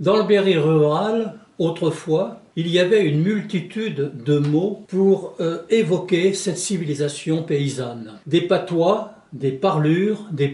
Dans le Berry rural, autrefois, il y avait une multitude de mots pour évoquer cette civilisation paysanne. Des patois, des parlures, des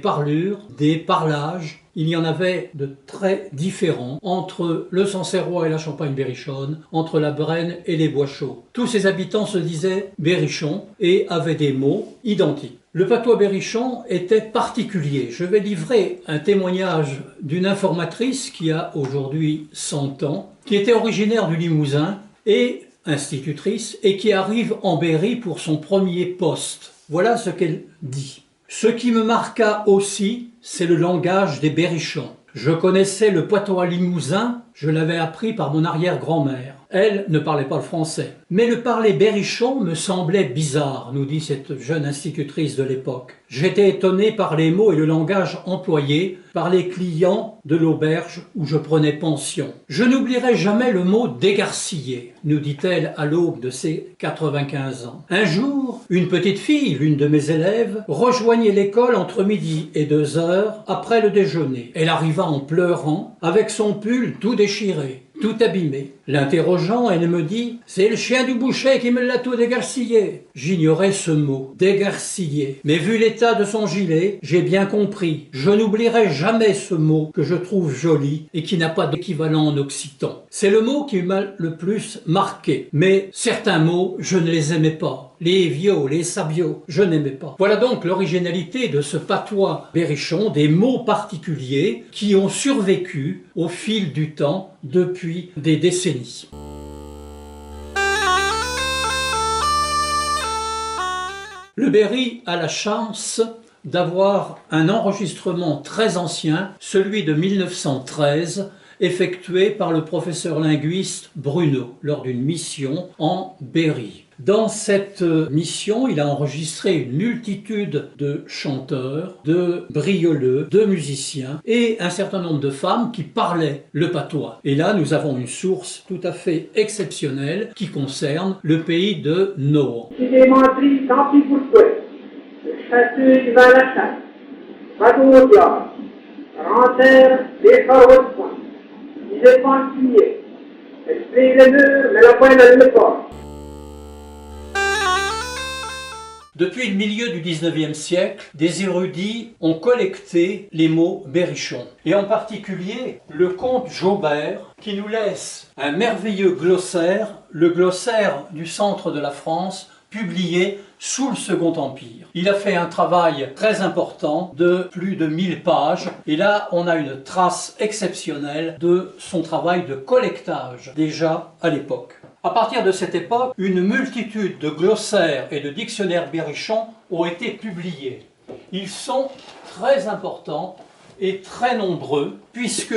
parlages. Il y en avait de très différents entre le Sancerrois et la Champagne-Berrichonne, entre la Brenne et les Bois-Chauds. Tous ces habitants se disaient berrichons et avaient des mots identiques. Le patois berrichon était particulier. Je vais livrer un témoignage d'une informatrice qui a aujourd'hui 100 ans, qui était originaire du Limousin et institutrice et qui arrive en Berry pour son premier poste. Voilà ce qu'elle dit. Ce qui me marqua aussi, c'est le langage des berrichons. Je connaissais le patois limousin, je l'avais appris par mon arrière-grand-mère. Elle ne parlait pas le français. Mais le parler berrichon me semblait bizarre, nous dit cette jeune institutrice de l'époque. J'étais étonné par les mots et le langage employés par les clients de l'auberge où je prenais pension. Je n'oublierai jamais le mot dégarcillé, nous dit-elle à l'aube de ses 95 ans. Un jour, une petite fille, l'une de mes élèves, rejoignait l'école entre midi et 2 heures après le déjeuner. Elle arriva en pleurant, avec son pull tout déchiré, tout abîmé. L'interrogeant, elle me dit « C'est le chien du boucher qui me l'a tout dégarcillé ». J'ignorais ce mot, dégarcillé. Mais vu l'état de son gilet, j'ai bien compris. Je n'oublierai jamais ce mot que je trouve joli et qui n'a pas d'équivalent en occitan. C'est le mot qui m'a le plus marqué. Mais certains mots, je ne les aimais pas. Les viaux, les sabios, je n'aimais pas. Voilà donc l'originalité de ce patois berrichon, des mots particuliers qui ont survécu au fil du temps depuis des décennies. Le Berry a la chance d'avoir un enregistrement très ancien, celui de 1913, effectué par le professeur linguiste Bruno lors d'une mission en Berry. Dans cette mission, il a enregistré une multitude de chanteurs, de brioleux, de musiciens et un certain nombre de femmes qui parlaient le patois. Et là, nous avons une source tout à fait exceptionnelle qui concerne le pays de Nohant. Depuis le milieu du 19e siècle, des érudits ont collecté les mots berrichons. Et en particulier, le comte Jaubert, qui nous laisse un merveilleux glossaire, le glossaire du centre de la France, publié sous le Second Empire. Il a fait un travail très important de plus de 1000 pages et là on a une trace exceptionnelle de son travail de collectage déjà à l'époque. À partir de cette époque, une multitude de glossaires et de dictionnaires berrichons ont été publiés. Ils sont très importants et très nombreux puisque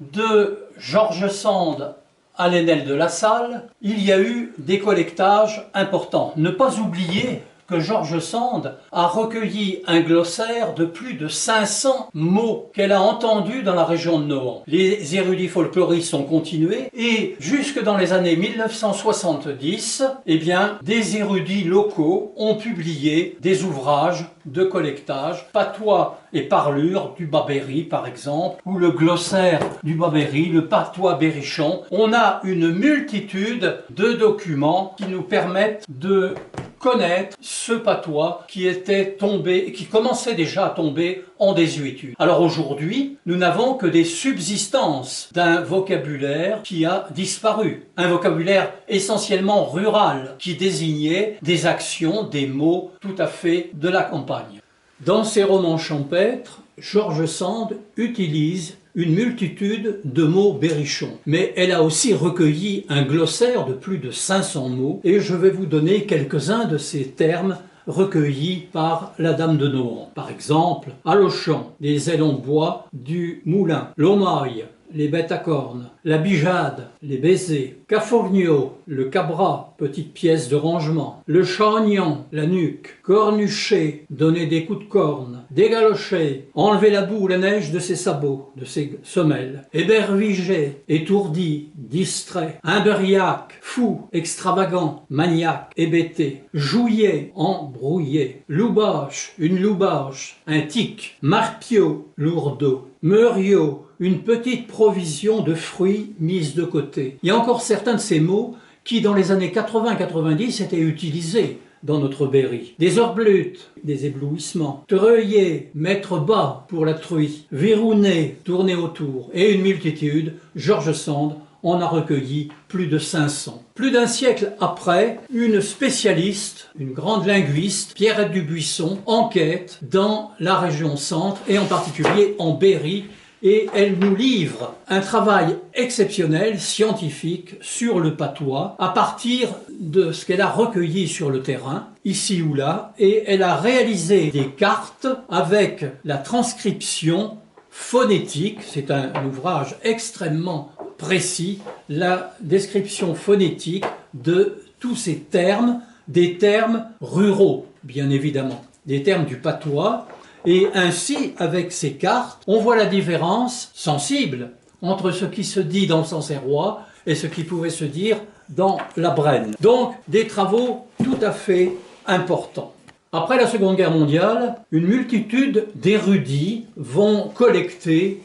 de George Sand à Lesnel de La Salle, il y a eu des collectages importants. Ne pas oublier que George Sand a recueilli un glossaire de plus de 500 mots qu'elle a entendus dans la région de Nohant. Les érudits folkloristes ont continué et jusque dans les années 1970, eh bien, des érudits locaux ont publié des ouvrages de collectage, patois et parlures du Bas-Berry par exemple, ou le glossaire du Bas-Berry, le patois berrichon. On a une multitude de documents qui nous permettent de connaître ce patois qui était tombé, qui commençait déjà à tomber en désuétude. Alors aujourd'hui, nous n'avons que des subsistances d'un vocabulaire qui a disparu. Un vocabulaire essentiellement rural qui désignait des actions, des mots tout à fait de la campagne. Dans ses romans champêtres, George Sand utilise une multitude de mots berrichons. Mais elle a aussi recueilli un glossaire de plus de 500 mots et je vais vous donner quelques-uns de ces termes recueillis par la dame de Nohant. Par exemple, Alauchan, les ailes en bois du moulin, l'Aumaille, les bêtes à cornes, la bijade, les baisers, Cafognio, le cabras, petite pièce de rangement, le chagnon, la nuque, cornucher, donner des coups de corne, dégalocher, enlever la boue ou la neige de ses sabots, de ses semelles, éberviger, étourdi, distrait, imberiaque, fou, extravagant, maniaque, hébété, jouillet, embrouillé, loubache, une loubache, un tic, marpio, lourdeau, meuriot, une petite provision de fruits mise de côté. Il y a encore certains de ces mots qui, dans les années 80-90, étaient utilisés dans notre Berry. Des orblutes, des éblouissements, treuiller, mettre bas pour la truie, verrouner, tourner autour, et une multitude, George Sand en a recueilli plus de 500. Plus d'un siècle après, une spécialiste, une grande linguiste, Pierrette Dubuisson, enquête dans la région centre et en particulier en Berry, et elle nous livre un travail exceptionnel, scientifique, sur le patois, à partir de ce qu'elle a recueilli sur le terrain, ici ou là, et elle a réalisé des cartes avec la transcription phonétique, c'est un ouvrage extrêmement précis, la description phonétique de tous ces termes, des termes ruraux, bien évidemment, des termes du patois. Et ainsi, avec ces cartes, on voit la différence sensible entre ce qui se dit dans le Sancerrois et ce qui pouvait se dire dans la Brenne. Donc, des travaux tout à fait importants. Après la Seconde Guerre mondiale, une multitude d'érudits vont collecter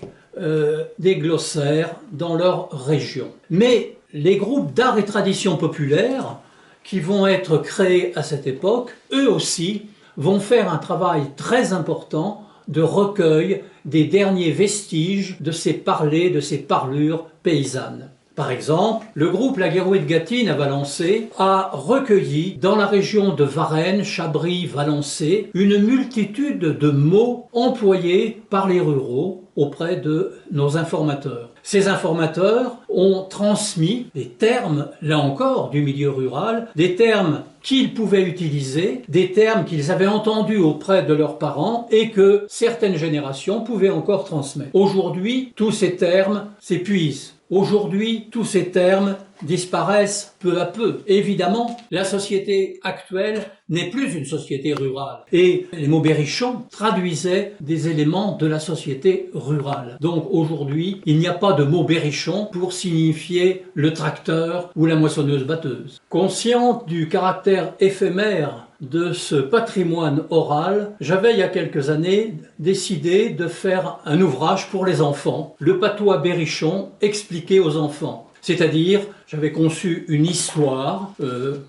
des glossaires dans leur région. Mais les groupes d'art et tradition populaire qui vont être créés à cette époque, eux aussi, vont faire un travail très important de recueil des derniers vestiges de ces parlers, de ces parlures paysannes. Par exemple, le groupe La Guérouée de Gâtine à Valençay a recueilli dans la région de Varennes, Chabris, Valençay, une multitude de mots employés par les ruraux auprès de nos informateurs. Ces informateurs ont transmis des termes, là encore, du milieu rural, des termes qu'ils pouvaient utiliser, des termes qu'ils avaient entendus auprès de leurs parents et que certaines générations pouvaient encore transmettre. Aujourd'hui, tous ces termes s'épuisent. Aujourd'hui, tous ces termes disparaissent peu à peu. Évidemment, la société actuelle n'est plus une société rurale. Et les mots berrichons traduisaient des éléments de la société rurale. Donc aujourd'hui, il n'y a pas de mot berrichon pour signifier le tracteur ou la moissonneuse-batteuse. Consciente du caractère éphémère de ce patrimoine oral, j'avais il y a quelques années décidé de faire un ouvrage pour les enfants, le patois berrichon expliqué aux enfants. C'est-à-dire, j'avais conçu une histoire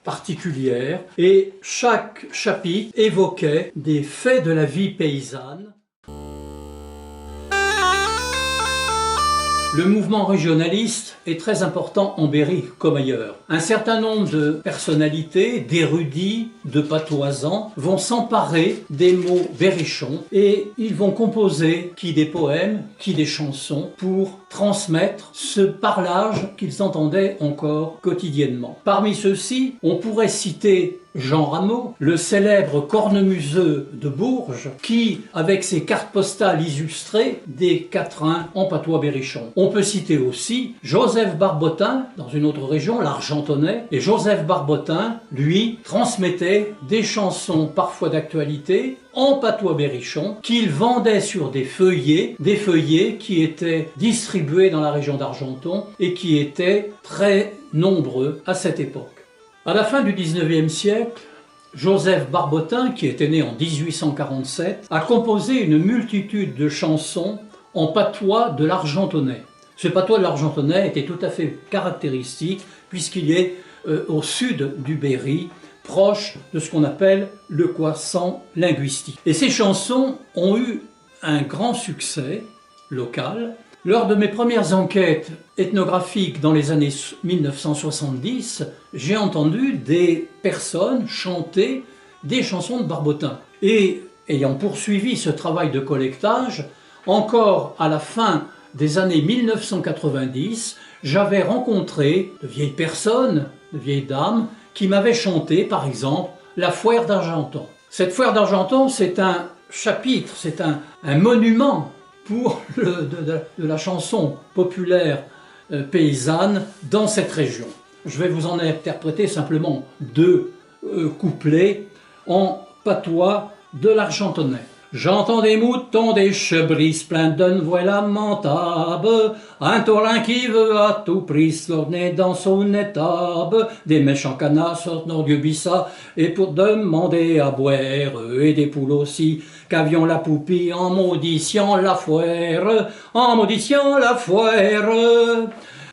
particulière et chaque chapitre évoquait des faits de la vie paysanne. Le mouvement régionaliste est très important en Berry comme ailleurs. Un certain nombre de personnalités, d'érudits, de patoisans vont s'emparer des mots berrichons et ils vont composer qui des poèmes, qui des chansons pour transmettre ce parlage qu'ils entendaient encore quotidiennement. Parmi ceux-ci, on pourrait citer Jean Rameau, le célèbre cornemuseux de Bourges, qui, avec ses cartes postales illustrées, des quatrains en patois berrichon. On peut citer aussi Joseph Barbotin, dans une autre région, l'Argentonnais, et Joseph Barbotin, lui, transmettait des chansons parfois d'actualité, en patois berrichon, qu'il vendait sur des feuillets qui étaient distribués dans la région d'Argenton et qui étaient très nombreux à cette époque. À la fin du XIXe siècle, Joseph Barbotin, qui était né en 1847, a composé une multitude de chansons en patois de l'Argentonnais. Ce patois de l'Argentonnais était tout à fait caractéristique puisqu'il est au sud du Berry, proche de ce qu'on appelle le croissant linguistique. Et ces chansons ont eu un grand succès local. Lors de mes premières enquêtes ethnographiques dans les années 1970, j'ai entendu des personnes chanter des chansons de Barbotin. Et ayant poursuivi ce travail de collectage, encore à la fin des années 1990, j'avais rencontré de vieilles personnes, de vieilles dames, qui m'avaient chanté, par exemple, la foire d'Argenton. Cette foire d'Argenton, c'est un chapitre, c'est un monument pour de la chanson populaire paysanne dans cette région. Je vais vous en interpréter simplement deux couplets en patois de l'Argentonnais. J'entends des moutons, des chebris se plaindre d'une voix lamentable, un taurin qui veut à tout prix se l'orner dans son étable, des méchants canards sortent du bissa, et pour demander à boire, et des poules aussi, qu'avions la poupille en maudissant la foire, en maudissant la foire.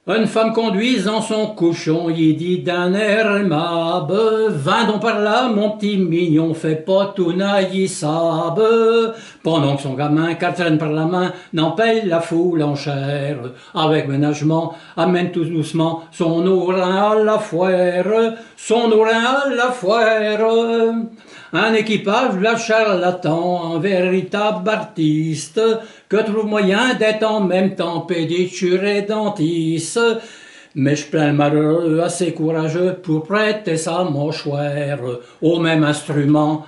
Une femme conduisant son cochon, il dit d'un air aimable, va donc par là, mon petit mignon, fais pas tout naïssable. Pendant que son gamin, qu'elle traîne par la main, n'en paye la foule en chair. Avec ménagement, amène tout doucement son ourin à la foire, son ourin à la foire. Un équipage, la charlatan, un véritable artiste, que trouve moyen d'être en même temps pédicure et dentiste. Mais je plains le malheureux assez courageux pour prêter sa mâchoire au même instrument,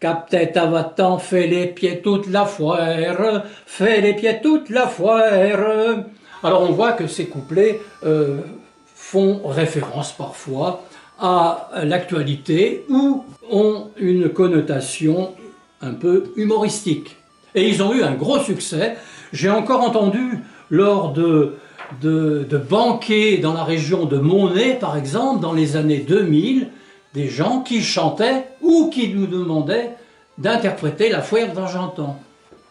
qu'a peut-être à votre temps fait les pieds toute la foire, fait les pieds toute la foire. Alors on voit que ces couplets font référence parfois à l'actualité ou ont une connotation un peu humoristique. Et ils ont eu un gros succès. J'ai encore entendu lors de banquets dans la région de Monnet, par exemple, dans les années 2000, des gens qui chantaient ou qui nous demandaient d'interpréter la Foire d'Argentan.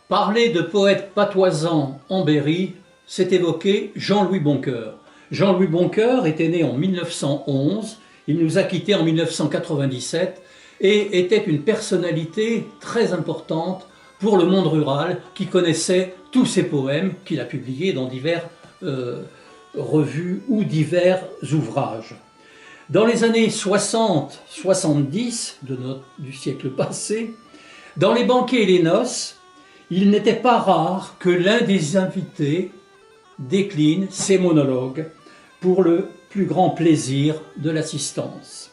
Parler de poète patoisant en Berry, c'est évoquer Jean-Louis Boncoeur. Jean-Louis Boncoeur était né en 1911, il nous a quittés en 1997 et était une personnalité très importante pour le monde rural qui connaissait tous ses poèmes qu'il a publiés dans diverses revues ou divers ouvrages. Dans les années 60-70 du siècle passé, dans les banquets et les noces, il n'était pas rare que l'un des invités décline ses monologues pour le plus grand plaisir de l'assistance.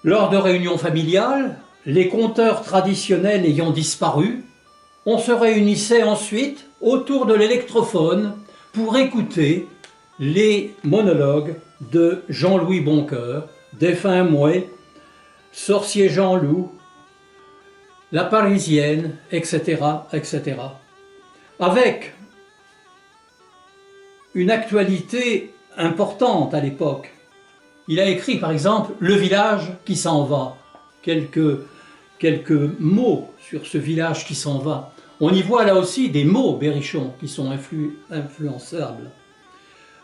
Lors de réunions familiales, les conteurs traditionnels ayant disparu, on se réunissait ensuite autour de l'électrophone pour écouter les monologues de Jean-Louis Boncoeur, Défunt Mouet, Sorcier Jean-Loup, La Parisienne, etc., etc. Avec une actualité importante à l'époque. Il a écrit par exemple « Le village qui s'en va », quelques mots sur ce village qui s'en va. On y voit là aussi des mots berrichons qui sont influençables.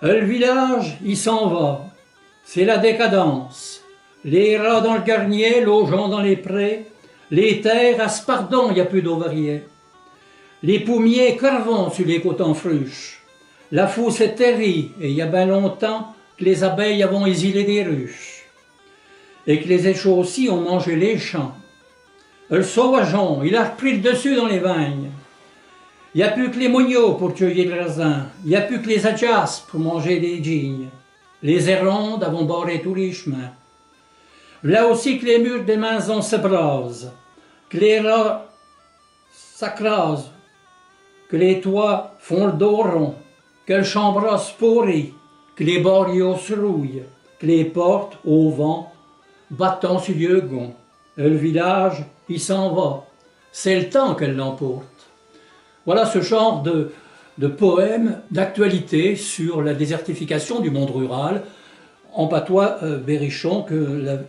Le village, il s'en va, c'est la décadence. Les rats dans le garnier, l'augeon dans les prés, les terres aspardons, il n'y a plus d'eau variée. Les pommiers crevont sur les côtes en fruches. La fosse est terrie, et il y a bien longtemps que les abeilles avons exilé des ruches. Et que les échos aussi ont mangé les champs. Le sauvageon, il a repris le dessus dans les vignes. Il n'y a plus que les mognots pour cueillir le raisin. Il n'y a plus que les adjas pour manger les gignes. Les hérondes avons barré tous les chemins. Là aussi que les murs des maisons se brasent, que les rats s'acrasent, que les toits font le dos rond, que le chambras se pourrit, que les barrios se rouillent, que les portes, au vent, battant sur le gond. Le village, il s'en va. C'est le temps qu'elle l'emporte. Voilà ce genre de poème d'actualité sur la désertification du monde rural en patois berrichon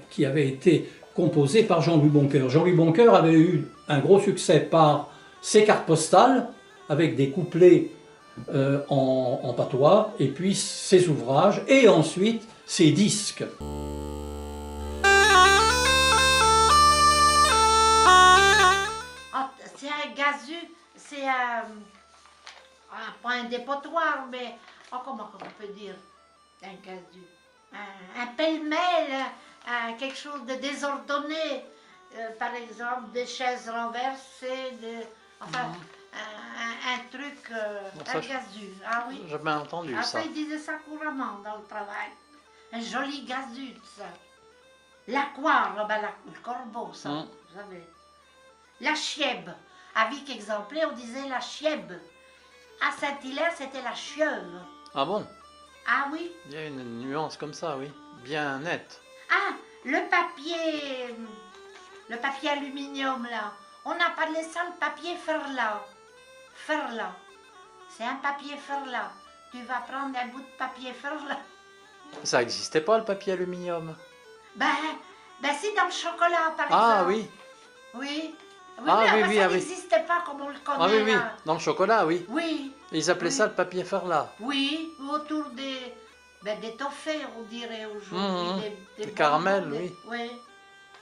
qui avait été composé par Jean-Louis Boncoeur. Jean-Louis Boncoeur avait eu un gros succès par ses cartes postales avec des couplets en patois et puis ses ouvrages et ensuite ses disques. C'est un gazu, c'est pas un dépotoir, mais comment on peut dire un gazu, un pêle-mêle, quelque chose de désordonné, par exemple des chaises renversées, enfin un truc, bon, un gazu. Ah oui. J'ai bien entendu ça. Après ils disaient ça couramment dans le travail. Un joli gazu, ça. L'aquare, le corbeau, ça, vous savez. La chièbe. À Vic Exemplaire, on disait la chièbe. À Saint-Hilaire, c'était la chieuvre. Ah bon? Ah oui. Il y a une nuance comme ça, oui. Bien nette. Ah, le papier aluminium, là. On appelait ça le papier ferla. Ferla. C'est un papier ferla. Tu vas prendre un bout de papier ferla. Ça n'existait pas le papier aluminium. Ben c'est dans le chocolat, par Ah exemple. oui. Oui. Oui, Ah, mais oui, enfin, oui, ça ah, oui. n'existait pas comme on le connaît Ah oui, oui, là. dans le chocolat, oui. Oui, Et ils appelaient Oui. ça le papier Farla. oui, autour des toffées, on dirait aujourd'hui. Mhm. Des Des caramels, bonbons, oui. Oui.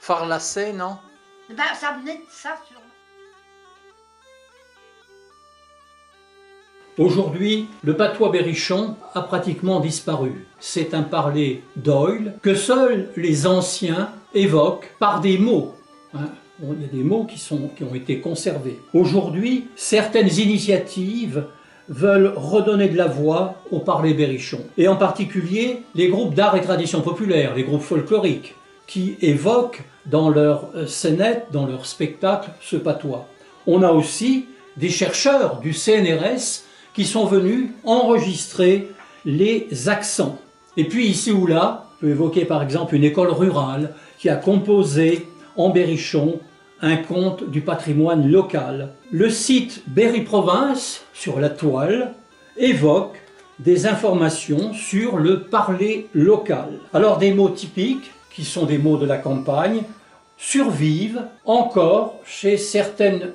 Farlacé, non? Ben, ça venait de ça, sûrement. Aujourd'hui, le patois berrichon a pratiquement disparu. C'est un parler d'Oil que seuls les anciens évoquent par des mots. Hein. Il y a des mots qui ont été conservés. Aujourd'hui, certaines initiatives veulent redonner de la voix au parler berrichon. Et en particulier, les groupes d'art et tradition populaire, les groupes folkloriques, qui évoquent dans leur scénette, dans leur spectacle, ce patois. On a aussi des chercheurs du CNRS qui sont venus enregistrer les accents. Et puis ici ou là, je peux évoquer par exemple une école rurale qui a composé en berrichon un conte du patrimoine local. Le site Berry Province, sur la toile, évoque des informations sur le parler local. Alors des mots typiques, qui sont des mots de la campagne, survivent encore chez certaines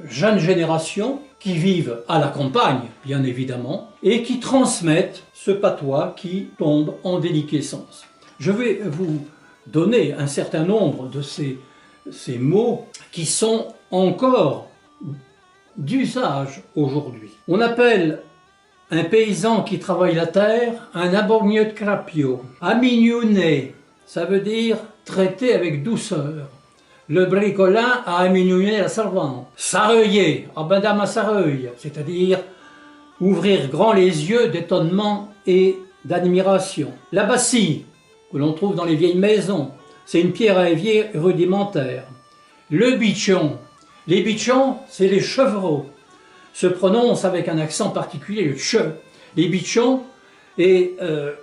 jeunes générations qui vivent à la campagne, bien évidemment, et qui transmettent ce patois qui tombe en déliquescence. Je vais vous donner un certain nombre de ces mots qui sont encore d'usage aujourd'hui. On appelle un paysan qui travaille la terre un abogneux de crapio. Aminouné, ça veut dire traiter avec douceur. Le bricolin a aminouné la servante. Sareuiller, abadam à sareuil, c'est-à-dire ouvrir grand les yeux d'étonnement et d'admiration. La bassie, que l'on trouve dans les vieilles maisons, c'est une pierre à évier rudimentaire. Le bichon, les bichons, c'est les chevreaux, se prononcent avec un accent particulier, le che. Les bichons, et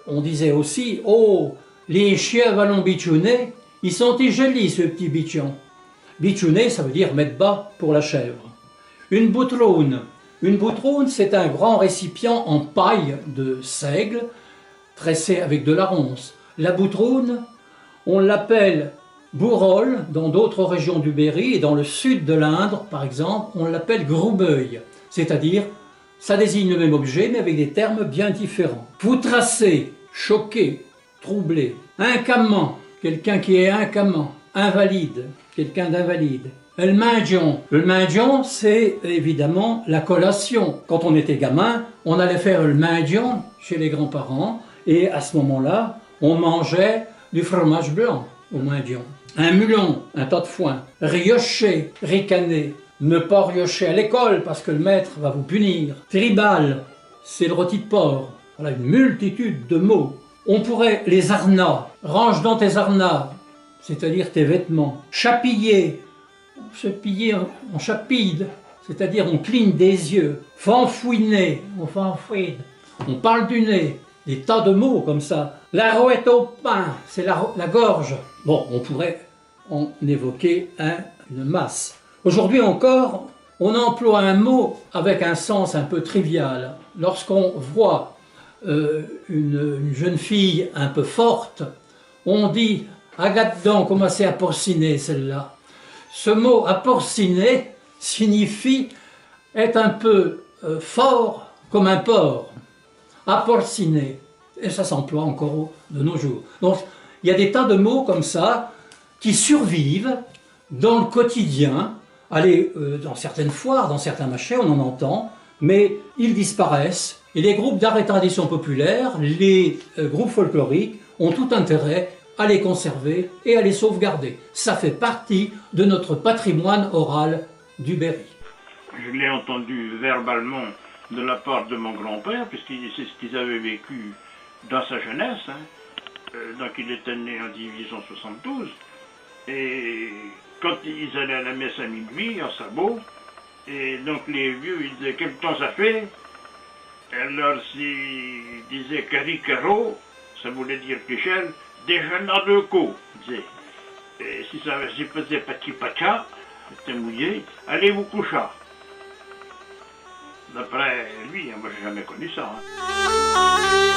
on disait aussi, oh, les chiens vallons bichounés, ils sont jolis, ce petit bichon. Bichouné, ça veut dire mettre bas pour la chèvre. Une boutroune. Une boutroune, c'est un grand récipient en paille de seigle, tressé avec de la ronce. La boutroune, on l'appelle bourrol dans d'autres régions du Berry, et dans le sud de l'Indre, par exemple, on l'appelle groubeuil. C'est-à-dire, ça désigne le même objet, mais avec des termes bien différents. Poutracé, choqué, troublé. Incamant, quelqu'un qui est incamant. Invalide, quelqu'un d'invalide. Le mindion, c'est évidemment la collation. Quand on était gamin, on allait faire le mindion chez les grands-parents, et à ce moment-là, on mangeait du fromage blanc au mindion. Un mulon, un tas de foin. Riocher, ricaner. Ne pas riocher à l'école parce que le maître va vous punir. Tribal, c'est le rôti de porc. Voilà une multitude de mots. On pourrait les arnas. Range dans tes arnas, c'est-à-dire tes vêtements. Chapiller, se piller en chapide, c'est-à-dire on cligne des yeux. Fanfouiner, on fanfouine. On parle du nez. Des tas de mots comme ça. La rouette au pain, c'est la gorge. Bon, on pourrait en évoquer une masse. Aujourd'hui encore, on emploie un mot avec un sens un peu trivial. Lorsqu'on voit une jeune fille un peu forte, on dit « Agathe donc, commencez à porciner celle-là ». Ce mot « à porciner » signifie être un peu fort comme un porc. À porciner. Et ça s'emploie encore de nos jours. Donc, il y a des tas de mots comme ça qui survivent dans le quotidien. Allez, dans certaines foires, dans certains marchés, on en entend, mais ils disparaissent. Et les groupes d'art et tradition populaire, les groupes folkloriques, ont tout intérêt à les conserver et à les sauvegarder. Ça fait partie de notre patrimoine oral du Berry. Je l'ai entendu verbalement de la part de mon grand-père, puisque c'est ce qu'ils avaient vécu dans sa jeunesse. Donc il était né en 1872. Et quand ils allaient à la messe à minuit, en sabot, et donc les vieux, ils disaient « Quel temps ça fait ?» Alors s'ils disaient « Caricaro », ça voulait dire « Déjeuner de co », ils disaient. Et si ça faisait « Petit pacha », c'était mouillé, allez vous coucher. D'après lui, moi j'ai jamais connu ça. Hein.